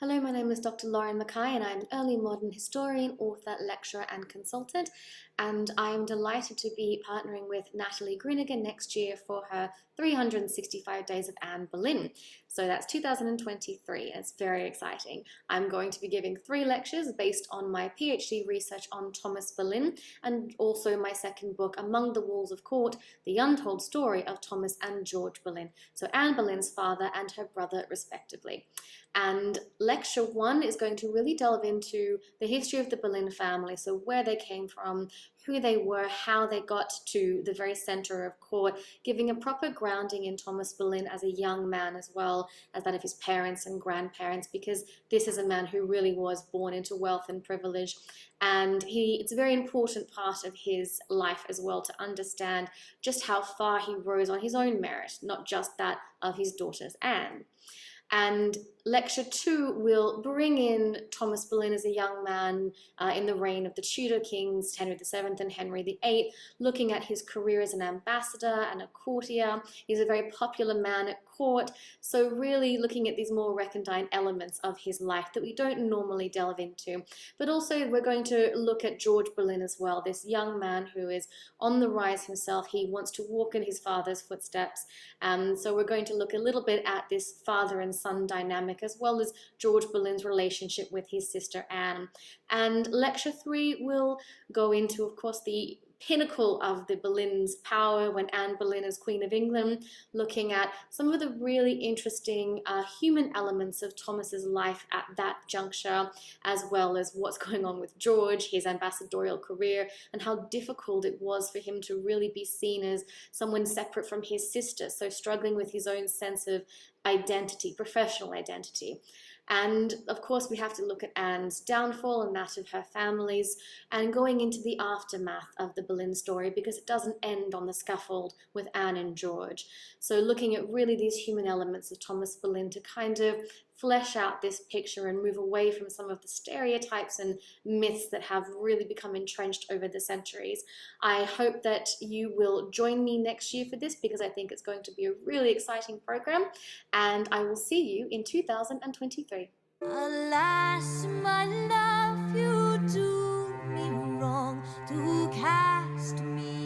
Hello, my name is Dr. Lauren Mackay and I'm an early modern historian, author, lecturer and consultant, and I'm delighted to be partnering with Natalie Grunigan next year for her 365 Days of Anne Boleyn. So that's 2023 and it's very exciting. I'm going to be giving 3 lectures based on my PhD research on Thomas Boleyn and also my second book, Among the Walls of Court, The Untold Story of Thomas and George Boleyn. So Anne Boleyn's father and her brother respectively. And lecture 1 is going to really delve into the history of the Boleyn family, so where they came from, who they were, how they got to the very center of court, giving a proper grounding in Thomas Boleyn as a young man as well as that of his parents and grandparents, because this is a man who really was born into wealth and privilege. And it's a very important part of his life as well to understand just how far he rose on his own merit, not just that of his daughters Anne. And lecture 2 will bring in Thomas Boleyn as a young man in the reign of the Tudor kings, Henry VII and Henry VIII, looking at his career as an ambassador and a courtier. He's a very popular man at court, so really looking at these more recondite elements of his life that we don't normally delve into. But also we're going to look at George Boleyn as well, this young man who is on the rise himself. He wants to walk in his father's footsteps, so we're going to look a little bit at this father and son dynamic, as well as George Boleyn's relationship with his sister Anne. And lecture 3 will go into, of course, the pinnacle of the Boleyn's power when Anne Boleyn is Queen of England, looking at some of the really interesting human elements of Thomas's life at that juncture, as well as what's going on with George, his ambassadorial career, and how difficult it was for him to really be seen as someone separate from his sister, so struggling with his own sense of identity, professional identity. And of course we have to look at Anne's downfall and that of her families, and going into the aftermath of the Boleyn story, because it doesn't end on the scaffold with Anne and George. So looking at really these human elements of Thomas Boleyn to kind of flesh out this picture and move away from some of the stereotypes and myths that have really become entrenched over the centuries. I hope that you will join me next year for this, because I think it's going to be a really exciting program, and I will see you in 2023. Alas, my love, you do me wrong to cast me